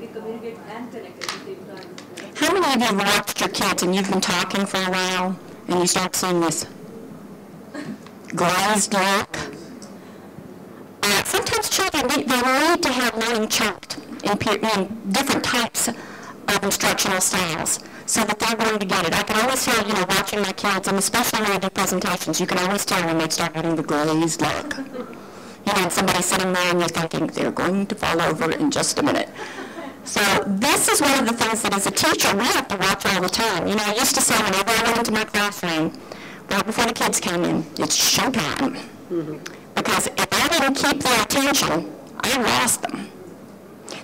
they communicate and connect at the same time. How many of you have watched your kids and you've been talking for a while and you start seeing this glazed look? Sometimes children, they need to have learning chunked in different types of instructional styles so that they're going to get it. I can always tell, watching my kids, and especially when I do presentations, you can always tell when they start getting the glazed look. And somebody's sitting there and you're thinking, they're going to fall over in just a minute. So this is one of the things that as a teacher, we have to watch all the time. I used to say whenever I went into my classroom, right before the kids came in, it's showtime. Mm-hmm. Because if I didn't keep their attention, I lost them.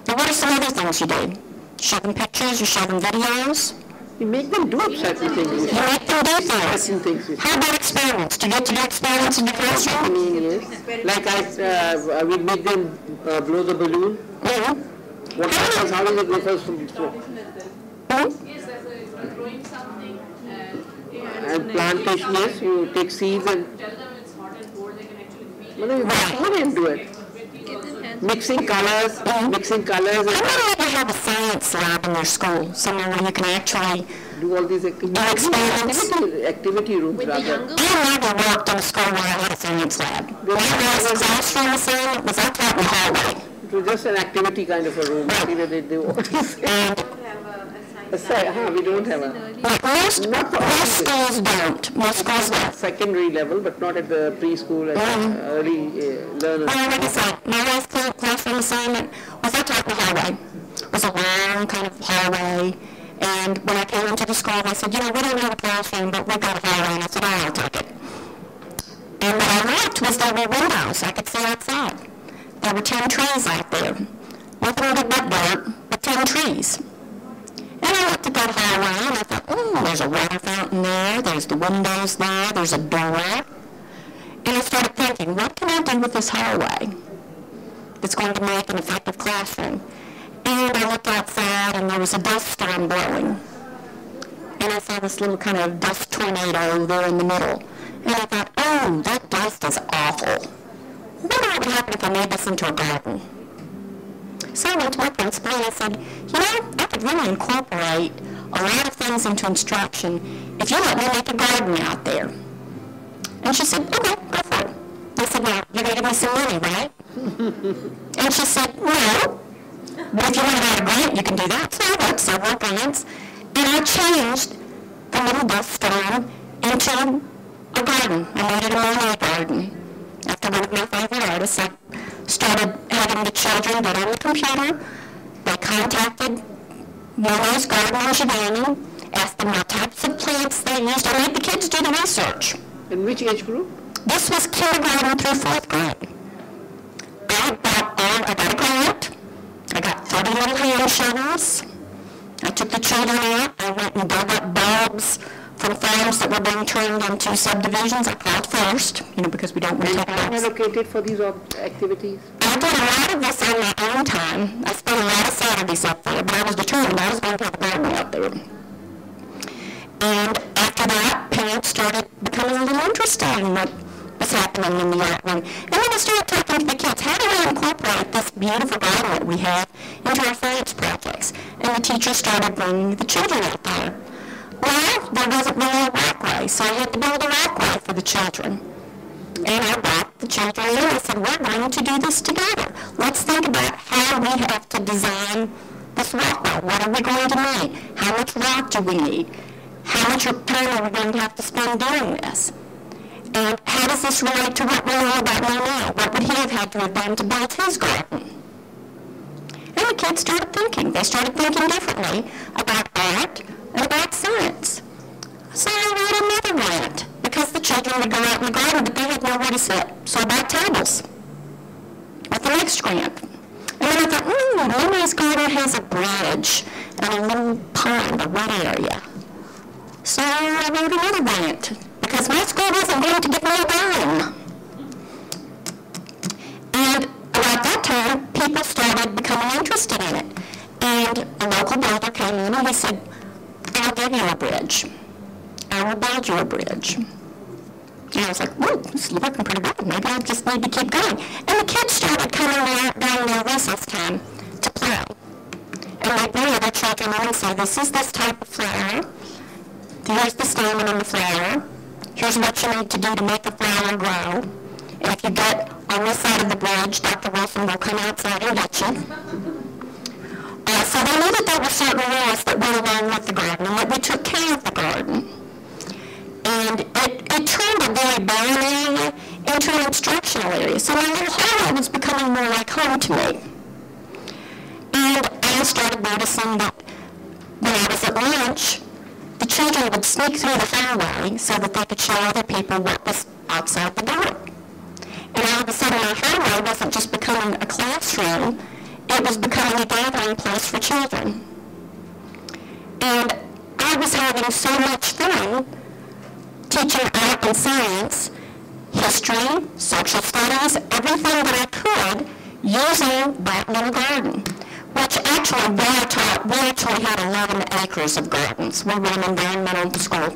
Now, what are some other things you do? Show them pictures, you show them videos? You make them do certain things. You make them do things. How about experiments? Do you get to do experiments in your classroom? Yes. Like we make them blow the balloon. Mm-hmm. What happens? How does it go first from Yes, there's growing something and plantation, yes, you take seeds and tell them it's hot and cold, they can actually feel well, you can do it. Mixing colors, mixing colors. How many of you have a science lab in your school, somewhere where you can actually do all these activities? Activity rooms. I never worked in a school where I had a science lab. My last classroom assignment was I taught in the hallway. It was just an activity kind of a room. Right. They do all these. We don't have a. Most schools don't. Most schools don't. Secondary level, but not at the preschool and early learners. Well, like I said, my last classroom assignment was I taught in the hallway. It was a long kind of hallway. And when I came into the school, they said, we don't have a classroom, but we've got a hallway. And I said, I'll take it. And what I liked was there were windows. I could see outside. There were 10 trees out there. Nothing but dirt, but 10 trees. And I looked at that hallway and I thought, there's a water fountain there, there's the windows there, there's a door. And I started thinking, what can I do with this hallway that's going to make an effective classroom? And I looked outside and there was a dust storm blowing. And I saw this little kind of dust tornado there in the middle. And I thought, that dust is awful. I wonder what would happen if I made this into a garden. So I went to my principal and I said, I could really incorporate a lot of things into instruction if you let me make a garden out there. And she said, okay, go for it. I said, well, you're going to give me some money, right? And she said, no. But if you want to get a grant, you can do that. So I wrote several grants. And I changed the little dust storm into a garden. I made it a Monet garden. After one of my favorite artists, I started having the children get on the computer. They contacted Monet's garden in Giovanni, asked them what types of plants they used. I made the kids do the research. In which age group? This was kindergarten through 4th grade. I got a grant. I got 30 little hand shovels. I took the children out. I went and dug up bulbs from farms that were being turned into subdivisions. I called first, because we don't want to take time allocated for these activities? I did a lot of this on my own time. I spent a lot of Saturdays up there, but I was determined I was going to have a garden out there. And after that, parents started becoming a little interested in what was happening in the art room. And then I started talking to the kids, how do we incorporate this beautiful garden that we have into our science projects? And the teachers started bringing the children out there. Well, there wasn't really a walkway, so I had to build a walkway for the children. And I brought the children in and I said, we're going to do this together. Let's think about how we have to design this walkway. What are we going to need? How much rock do we need? How much time are we going to have to spend doing this? And how does this relate to what we know about now? What would he have had to have done to build his garden? And the kids started thinking. They started thinking differently about art and about science. So I wrote another grant because the children would go out in the garden, but they had nowhere to sit. So I bought tables with the next grant. And then I thought, Lily's garden has a bridge and a little pond, a wet area. So I wrote another grant because my school wasn't going to give me a dime. And about that time, people started becoming interested in it. And a local builder came in and he said, I'll give you a bridge. I will build you a bridge. And I was like, whoa, this is looking pretty good. Maybe I just need to keep going. And the kids started coming out during their recess time to play. and they bring other children in and say, this is this type of flower. Here's the stamen in the flower. Here's what you need to do to make the flower grow. And if you get on this side of the bridge, Dr. Wilson will come outside and get you. So they knew that there were certain rules that went along with the garden and that we took care of the garden. And it turned a very barren area into an instructional area. So my little hallway was becoming more like home to me. And I started noticing that when I was at lunch, the children would sneak through the hallway so that they could show other people what was outside the door. And all of a sudden, my hallway wasn't just becoming a classroom, it was becoming a gathering place for children. And I was having so much fun teaching art and science, history, social studies, everything that I could, using that little garden. Which actually, we actually had 11 acres of gardens. We were an environmental school,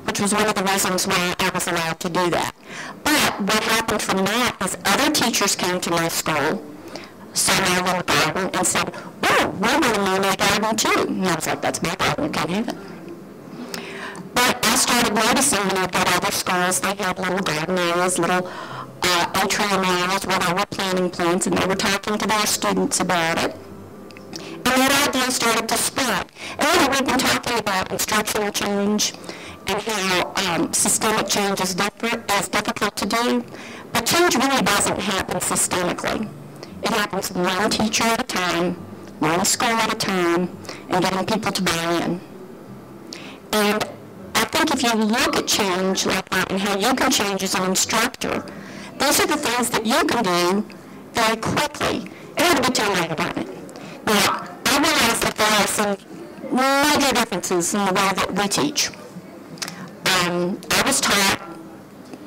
which was one of the reasons why I was allowed to do that. But what happened from that is other teachers came to my school, saw my little garden, and said, oh, we want to mow my garden too. And I was like, that's my garden, you can't have it. But I started noticing when I got other schools, they had little garden areas, little atrium areas where they were planting plants, and they were talking to their students about it. And that idea started to spread. And we've been talking about instructional change and how systemic change is difficult to do. But change really doesn't happen systemically. It happens one teacher at a time, one school at a time, and getting people to buy in. And I think if you look at change like that and how you can change as an instructor, those are the things that you can do very quickly. And I'm going to tell you about it. Now, I realize that there are some major differences in the way that we teach. I was taught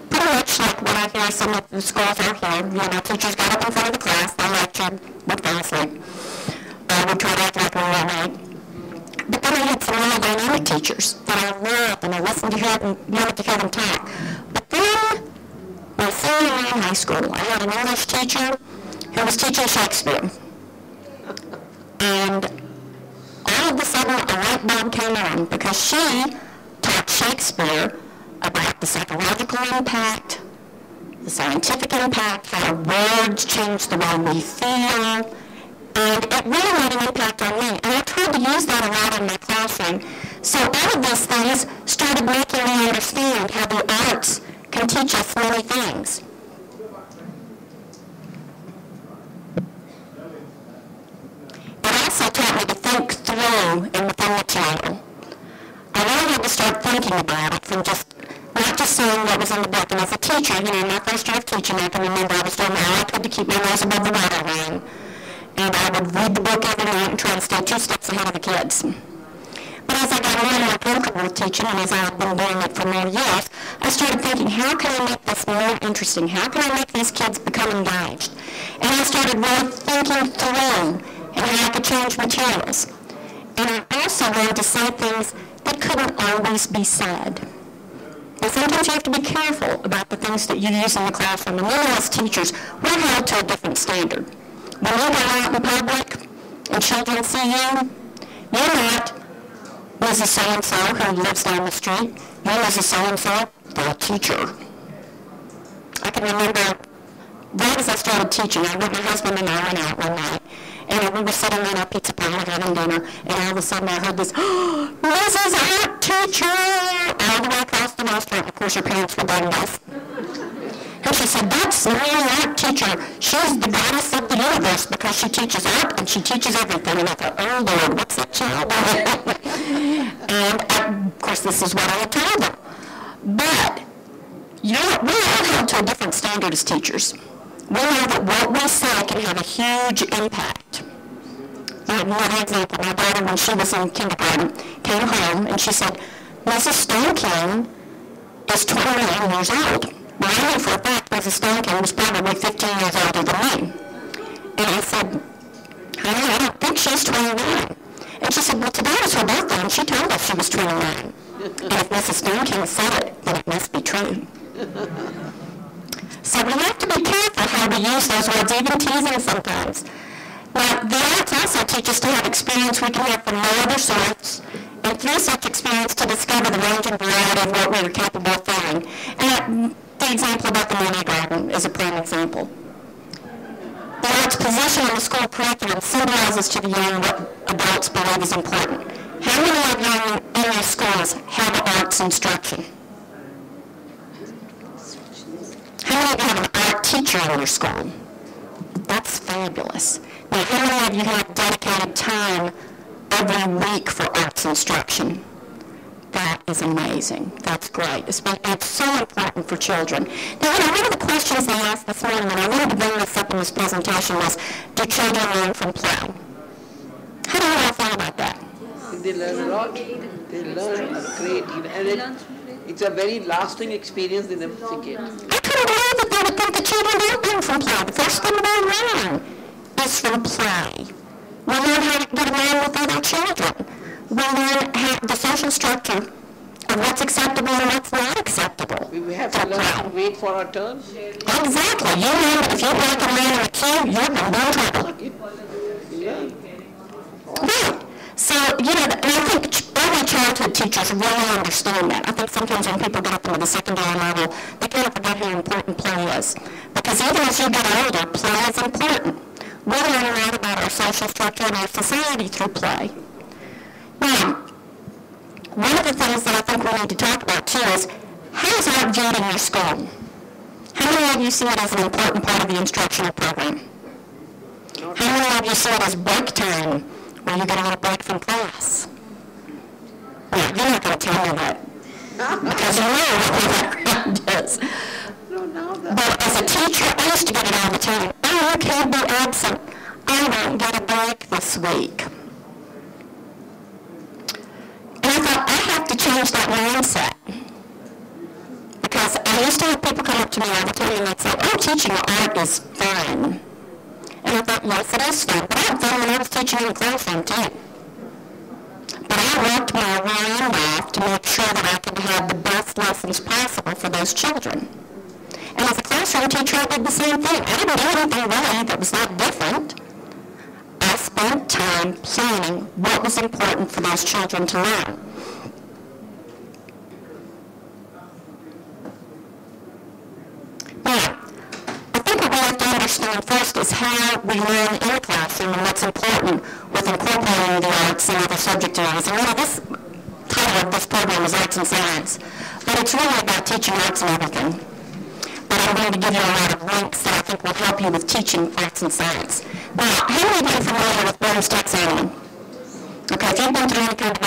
pretty much like what I hear some of the schools out here. You know, teachers got up in front of the class, they lectured, would fall asleep. We tried to act like we were all right. But then I had some really dynamic teachers that I loved and I listened to hear them, wanted to hear them talk. But then, my senior year in high school, I had an English teacher who was teaching Shakespeare. And all of a sudden, a light bulb came on because she taught Shakespeare about the psychological impact, the scientific impact, how words change the way we feel, and it really made an impact on me. And I tried to use that a lot in my classroom. So all of these things started making me understand how the arts can teach us many things. It also taught me to think through in the material. I really had to start thinking about it from just, not just seeing what was in the book. And as a teacher, you know, my first year of teaching, I can remember I was doing all I could to keep my nose above the water line. And I would read the book every night and try to stay 2 steps ahead of the kids. But as I got more and more comfortable with teaching, and as I've been doing it for more years, I started thinking, how can I make this more interesting? How can I make these kids become engaged? And I started really thinking through and how I could change materials. And I also learned to say things that couldn't always be said. And sometimes you have to be careful about the things that you use in the classroom. And we as teachers, we're held to a different standard. When you go out in public and children see you, you're not Mrs. So-and-so who lives down the street. You're Mrs. So-and-so, the teacher. I can remember right as I started teaching, my husband and I went out one night, and we were sitting in our pizza parlor having dinner, and all of a sudden I heard this, oh, Mrs. Art Teacher! All the way across the restaurant. Of course, her parents were doing this. And she said, that's my art teacher. She's the goddess of the universe because she teaches art and she teaches everything. And I thought, oh Lord, what's that child doing? And of course, this is what I told them. But, you know, we're all held to a different standard as teachers. We know that what we say can have a huge impact. Another example, my daughter, when she was in kindergarten, came home and she said, Mrs. Stone King is 29 years old. Well, I knew for a fact Mrs. Stone King was probably 15 years older than me. And I said, honey, I don't think she's 29. And she said, well, today was her birthday, and she told us she was 29. And if Mrs. Stone King said it, then it must be true. So we have to be careful how we use those words, even teasing sometimes. Now, the arts also teach us to have experience we can have from no other source, and through such experience to discover the range and variety of what we are capable of feeling. And the example about the money garden is a prime example. The arts position in the school curriculum symbolizes to the young what adults believe is important. How many of you in your schools have arts instruction? How many of you have an art teacher in your school? That's fabulous. Now, how many of you have dedicated time every week for arts instruction? That is amazing. That's great. It's so important for children. Now, one of the questions they asked this morning, and I wanted to bring this up in this presentation, was, do children learn from play? How do you all feel about that? They learn a lot. They learn a great deal. And it's a very lasting experience they never forget. I couldn't believe that they would think the children don't learn from play. The first thing they learn is from play. We learn how to get along with other children. We learn the social structure of what's acceptable and what's not acceptable. We have to learn to wait for our turn. Exactly. You learn that if you break a man in a queue, you're going to be in trouble. Yeah. Right. So, and I think early childhood teachers really understand that. I think sometimes when people get up into the secondary level, they kind of forget how important play is. Because even as you get older, play is important. We learn a lot about our social structure and our society through play. Now, one of the things that I think we need to talk about too is, how is art viewed in your school? How many of you see it as an important part of the instructional program? How many of you see it as break time, where you get a little break from class? Well, you're not going to tell me that, because you know what that is. But as a teacher, I used to get it all the time. Oh, you can't be absent. I won't get a break this week. And I thought, I have to change that mindset. Because I used to have people come up to me all the time and they'd say, oh, teaching art is fun. And I thought, yes, it is fun. But I had fun when I was teaching in the classroom, too. But I worked my around off to make sure that I could have the best lessons possible for those children. And as a classroom teacher, I did the same thing. I didn't do anything really that was that different. I spent time planning what was important for those children to learn. Now, I think what we have to understand first is how we learn in the classroom and what's important with incorporating the arts and other subject areas. And this title of this program is Arts and Science, but it's really about teaching arts and everything. But I'm going to give you a lot of links that I think will help you with teaching arts and science. Now, how many of you are familiar with Bloom's taxonomy? Okay, if you've been through any kind of